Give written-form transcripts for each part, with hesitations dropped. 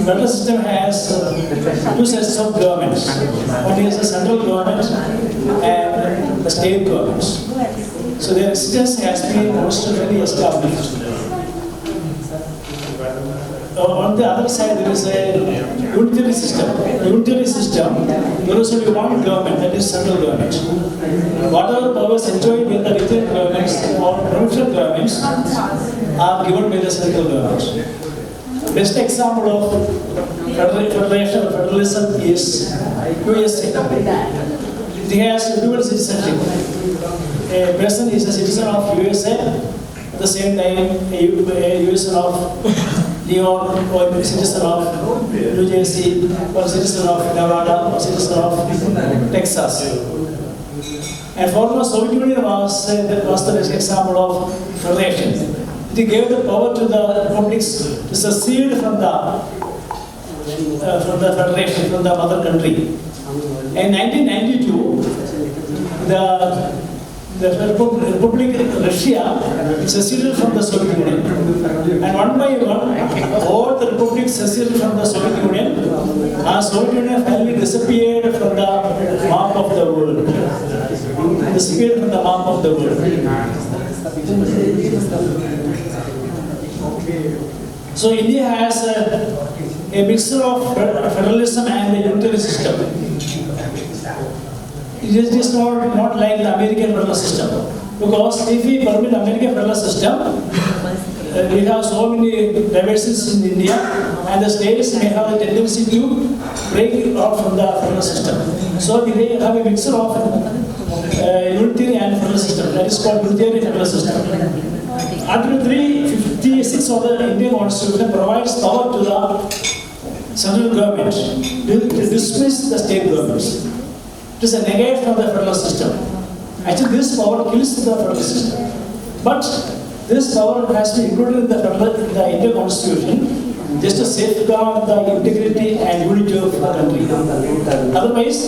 federal system has two sets of governments. One is the central government and the state governments. So their existence has been constitutionally established. On the other side, there is a unitary system. Unitary system, there is only one government, that is central government. Whatever powers enjoyed by the regional governments or provincial governments are given by the central government. Best example of federalism is USA. It has dual citizenship. A person is a citizen of USA, at the same time a citizen of New York, or a citizen of New Jersey, or a citizen of Nevada, or a citizen of Texas. And former Soviet Union was the best example of federation. It gave the power to the republics to secede from the federation, from the mother country. In 1992, the Republic of Russia seceded from the Soviet Union. And one by one, all the republics seceded from the Soviet Union. And Soviet Union finally disappeared from the map of the world. Disappeared from the map of the world. So India has a mixture of federalism and a unitary system. It is just not like the American federal system. Because if we permit American federal system, we have so many diversities in India, and the states may have a tendency to break off from the federal system. So we have a mixture of unitary and federal system. That is called unitary federal system. Article 356 of the Indian Constitution provides power to the central government to dismiss the state governments. It is a negation of the federal system. Actually, this power kills the federal system. But this power has to be included in the Indian Constitution just to safeguard the integrity and unity of the country. Otherwise,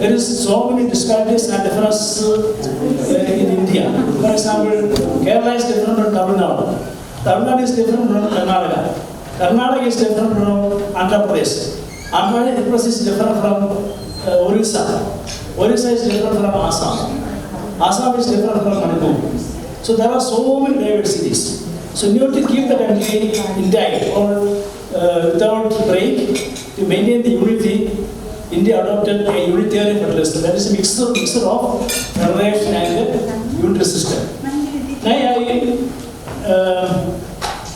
there is so many disparities and differences in India. For example, Kerala is different from Tamil Nadu. Tamil Nadu is different from Karnataka. Karnataka is different from Andhra Pradesh. Andhra Pradesh is different from Orissa. Orissa is different from Assam. Assam is different from Manipur. So there are so many diversities. So you have to keep the country intact or without break to maintain the unity. India adopted a unitary federalism. That is a mixture of federation and unitary system. Now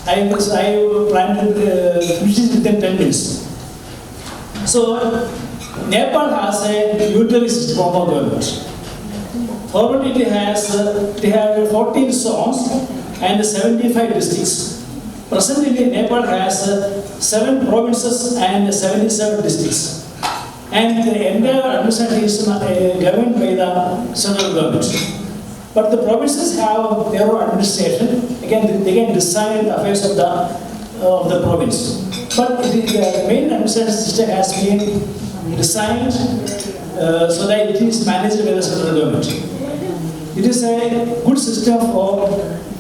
I plan to finish it within 10 minutes. So Nepal has a unitary system of government. Formerly it has 14 zones and 75 districts. Presently Nepal has 7 provinces and 77 districts. And the entire administration is governed by the central government. But the provinces have their own administration. Again, they can decide the affairs of the province. But the main administration system has been designed so that it is managed by the central government. It is a good system for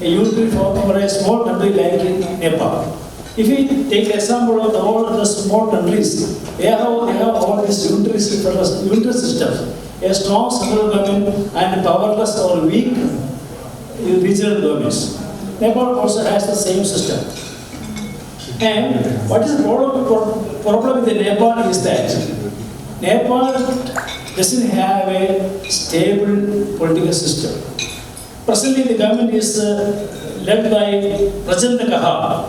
a unitary for a small country like Nepal. If we take the example of all the small countries, they have all these unitary systems. A strong central government and powerless or weak regional governments. Nepal also has the same system. And what is the problem with Nepal is that Nepal doesn't have a stable political system. Presently, the government is led by President Kaha.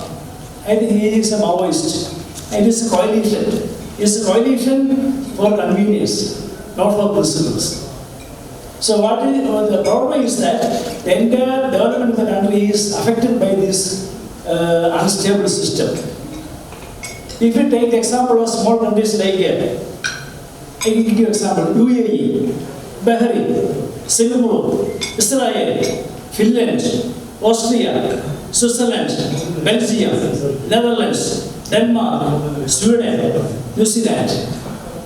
I think he is a Maoist. And it is a coalition. It's a coalition for convenience, not for principles. So the problem is that the entire development of the country is affected by this unstable system. If you take the example of small countries like I can give you example, UAE, Bahrain, Singapore, Israel, Finland, Austria, Switzerland, Belgium, Netherlands, Denmark, Sweden, New Zealand.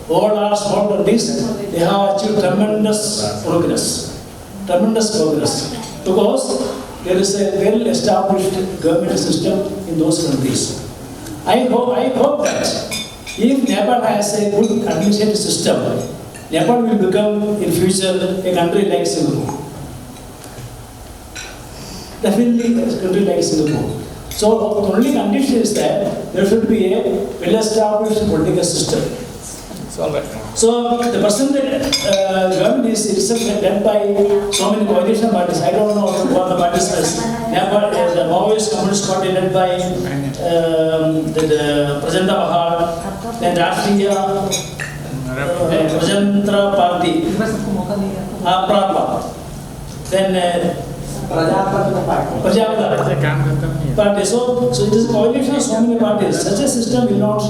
All are small countries. They have achieved tremendous progress. Because there is a well-established government system in those countries. I hope that if Nepal has a good administrative system, Nepal will become in future a country like Singapore. Definitely a country like Singapore. So the only condition is that there should be a well-established political system. It's all right. So the present government is itself led by so many coalition parties. I don't know what the parties is. Nepal, the Maoist Communist Party led by the Prajanta Mahal, then Rashtriya Prajantra Party, Prapa, then Prajapata Party. So it is a coalition of so many parties. Such a system will not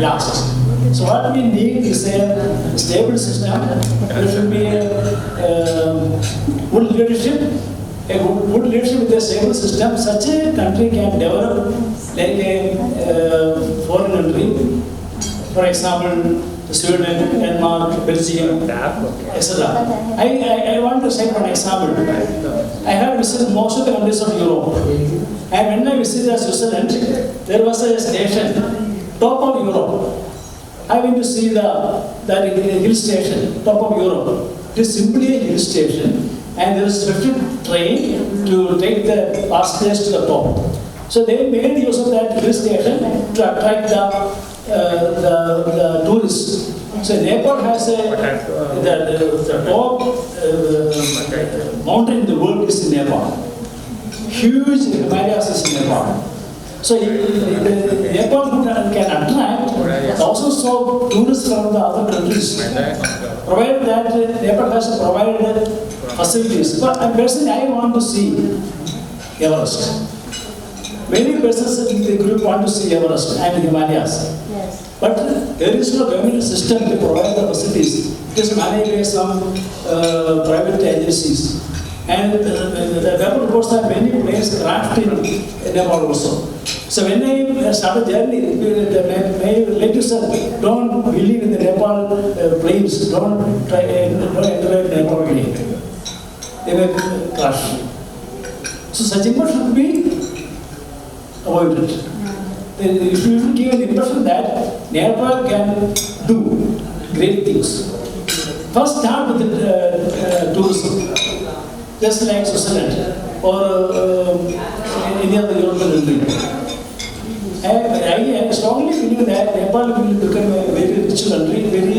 last. So what we need is a stable system. There should be a good leadership. A good leadership with a stable system. Such a country can develop like a foreign country. For example, Sweden, Denmark, Belgium, etc. I want to cite one example. I have visited most of the countries of Europe. And when I visited Switzerland, there was a station, top of Europe. I went to see that hill station, top of Europe. It is simply a hill station, and there is a specific train to take the passengers to the top. So they made use of that hill station to attract the tourists. So Nepal has the top mountain in the world is in Nepal. Huge Himalayas is in Nepal. So Nepal can attract thousands of tourists from the other countries, provided that Nepal has provided facilities. But personally, I want to see Everest. Many persons in the group want to see Everest and Himalayas. Yes. But there is no government system to provide the facilities. It is managed by some private agencies. And the paper reports that many planes crashed in Nepal also. So when I started journey, my relatives said, don't believe in the Nepal planes, don't enter Nepal plane. They may crash. So such thing should be avoided. You should give an impression that Nepal can do great things. First start with tourism, just like Switzerland or any other European country. I strongly believe that Nepal will become a very rich country, very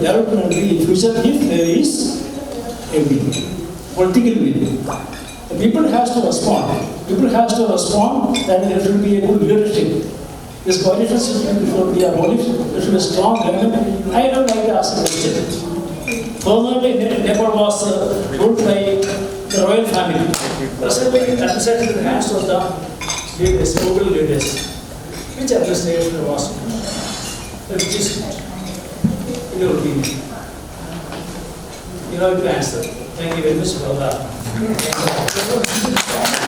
developed country in future if there is a will, political will. The people has to respond. People has to respond that there should be a good leadership. This coalition system should be abolished. There should be a strong government. I would like to ask a question. Formerly, Nepal was ruled by the royal family. Presently, administrated in the hands of the leaders, local leaders. Which administration was? Which is, in your opinion? You have to answer. Thank you very much for that.